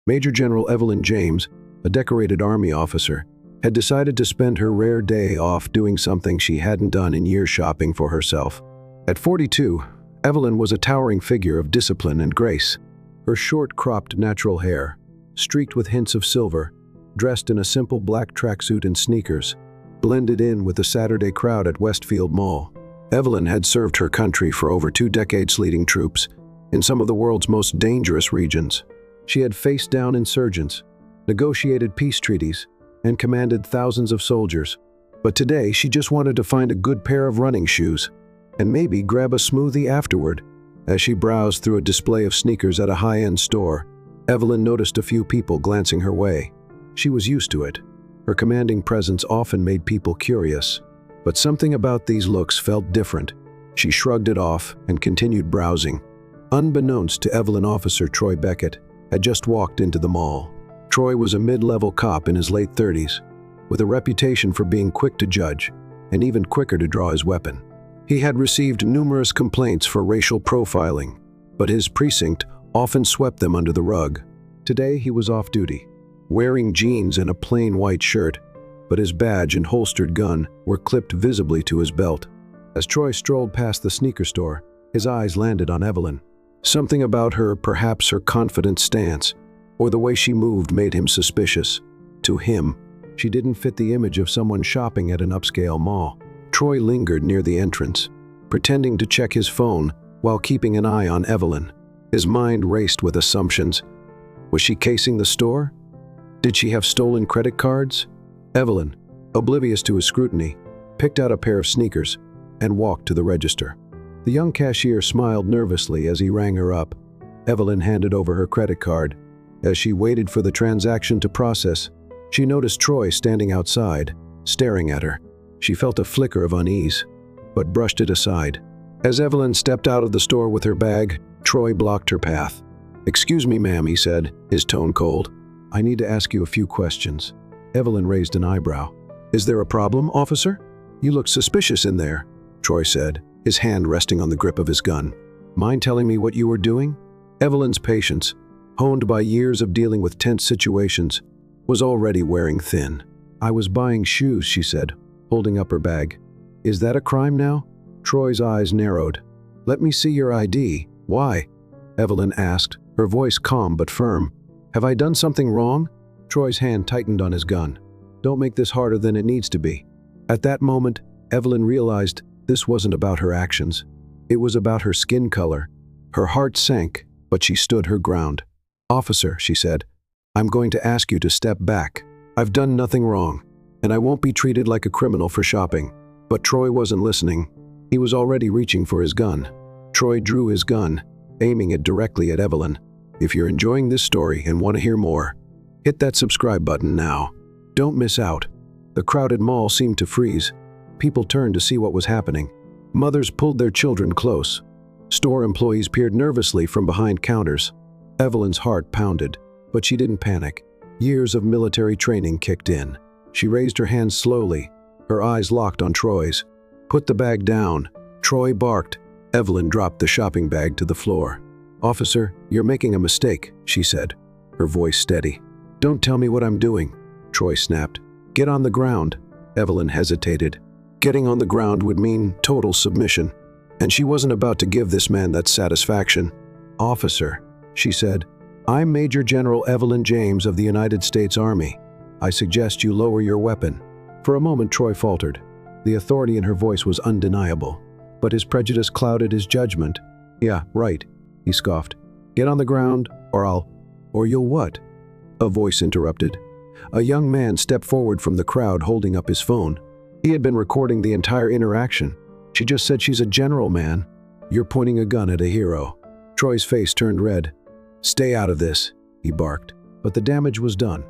Major General Evelyn James, a decorated Army officer, had decided to spend her rare day off doing something she hadn't done in years: shopping for herself. At 42, Evelyn was a towering figure of discipline and grace. Her short, cropped, natural hair, streaked with hints of silver, dressed in a simple black tracksuit and sneakers, blended in with the Saturday crowd at Westfield Mall. Evelyn had served her country for over 2 decades, leading troops in some of the world's most dangerous regions. She had faced down insurgents, negotiated peace treaties, and commanded thousands of soldiers. But today, she just wanted to find a good pair of running shoes and maybe grab a smoothie afterward. As she browsed through a display of sneakers at a high-end store, Evelyn noticed a few people glancing her way. She was used to it. Her commanding presence often made people curious. But something about these looks felt different. She shrugged it off and continued browsing. Unbeknownst to Evelyn, Officer Troy Beckett had just walked into the mall. Troy was a mid-level cop in his late 30s, with a reputation for being quick to judge and even quicker to draw his weapon. He had received numerous complaints for racial profiling, but his precinct often swept them under the rug. Today, he was off duty, wearing jeans and a plain white shirt, but his badge and holstered gun were clipped visibly to his belt. As Troy strolled past the sneaker store, his eyes landed on Evelyn. Something about her, perhaps her confident stance, or the way she moved, made him suspicious. To him, she didn't fit the image of someone shopping at an upscale mall. Troy lingered near the entrance, pretending to check his phone while keeping an eye on Evelyn. His mind raced with assumptions. Was she casing the store? Did she have stolen credit cards? Evelyn, oblivious to his scrutiny, picked out a pair of sneakers and walked to the register. The young cashier smiled nervously as he rang her up. Evelyn handed over her credit card. As she waited for the transaction to process, she noticed Troy standing outside, staring at her. She felt a flicker of unease, but brushed it aside. As Evelyn stepped out of the store with her bag, Troy blocked her path. "Excuse me, ma'am," he said, his tone cold. "I need to ask you a few questions." Evelyn raised an eyebrow. "Is there a problem, officer? You look suspicious in there," Troy said, his hand resting on the grip of his gun. "Mind telling me what you were doing?" Evelyn's patience, honed by years of dealing with tense situations, was already wearing thin. "I was buying shoes," she said, holding up her bag. "Is that a crime now?" Troy's eyes narrowed. "Let me see your ID." "Why?" Evelyn asked, her voice calm but firm. "Have I done something wrong?" Troy's hand tightened on his gun. "Don't make this harder than it needs to be." At that moment, Evelyn realized this wasn't about her actions. It was about her skin color. Her heart sank, but she stood her ground. "Officer," she said, "I'm going to ask you to step back. I've done nothing wrong, and I won't be treated like a criminal for shopping." But Troy wasn't listening. He was already reaching for his gun. Troy drew his gun, aiming it directly at Evelyn. If you're enjoying this story and want to hear more, hit that subscribe button now. Don't miss out. The crowded mall seemed to freeze. People turned to see what was happening. Mothers pulled their children close. Store employees peered nervously from behind counters. Evelyn's heart pounded, but she didn't panic. Years of military training kicked in. She raised her hands slowly, her eyes locked on Troy's. "Put the bag down." Troy barked. Evelyn dropped the shopping bag to the floor. "Officer, you're making a mistake," she said, her voice steady. "Don't tell me what I'm doing," Troy snapped. "Get on the ground." Evelyn hesitated. Getting on the ground would mean total submission, and she wasn't about to give this man that satisfaction. "Officer," she said, "I'm Major General Evelyn James of the United States Army. I suggest you lower your weapon." For a moment, Troy faltered. The authority in her voice was undeniable, but his prejudice clouded his judgment. "Yeah, right," he scoffed. "Get on the ground, or you'll what?" A voice interrupted. A young man stepped forward from the crowd holding up his phone. He had been recording the entire interaction. "She just said she's a general, man. You're pointing a gun at a hero." Troy's face turned red. "Stay out of this," he barked. But the damage was done.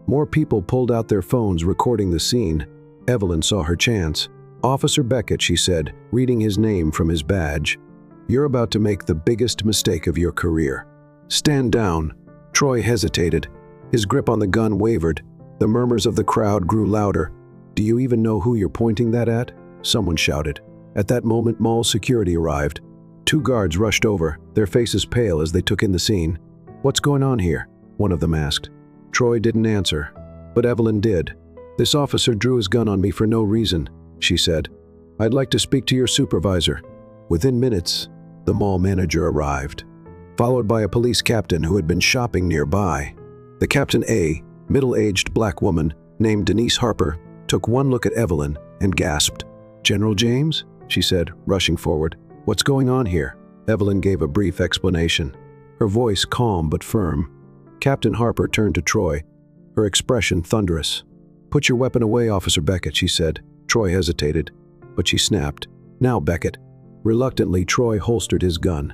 More people pulled out their phones recording the scene. Evelyn saw her chance. "Officer Beckett," she said, reading his name from his badge. "You're about to make the biggest mistake of your career. Stand down." Troy hesitated. His grip on the gun wavered. The murmurs of the crowd grew louder. "Do you even know who you're pointing that at?" someone shouted. At that moment, mall security arrived. 2 guards rushed over, their faces pale as they took in the scene. "What's going on here?" one of them asked. Troy didn't answer, but Evelyn did. This officer drew his gun on me for no reason, she said. I'd like to speak to your supervisor. Within minutes, the mall manager arrived, followed by a police captain who had been shopping nearby. The captain, a middle-aged black woman named Denise Harper, took one look at Evelyn and gasped. General James? She said, rushing forward. What's going on here? Evelyn gave a brief explanation, her voice calm but firm. Captain Harper turned to Troy, her expression thunderous. Put your weapon away, Officer Beckett, she said. Troy hesitated, but she snapped. Now, Beckett. Reluctantly, Troy holstered his gun.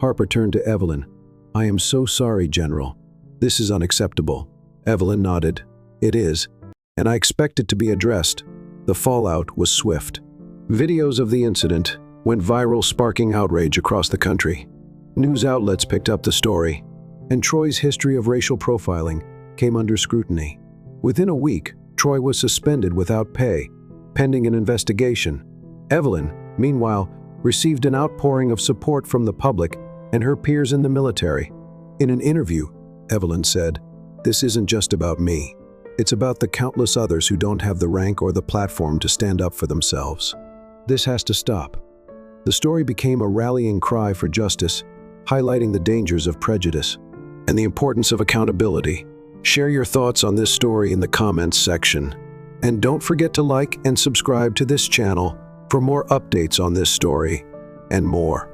Harper turned to Evelyn. I am so sorry, General. This is unacceptable. Evelyn nodded. It is, and I expect it to be addressed. The fallout was swift. Videos of the incident went viral, sparking outrage across the country. News outlets picked up the story, and Troy's history of racial profiling came under scrutiny. Within a week, Troy was suspended without pay, pending an investigation. Evelyn, meanwhile, received an outpouring of support from the public and her peers in the military. In an interview, Evelyn said, "This isn't just about me. It's about the countless others who don't have the rank or the platform to stand up for themselves. This has to stop." The story became a rallying cry for justice, highlighting the dangers of prejudice and the importance of accountability. Share your thoughts on this story in the comments section. And don't forget to like and subscribe to this channel for more updates on this story and more.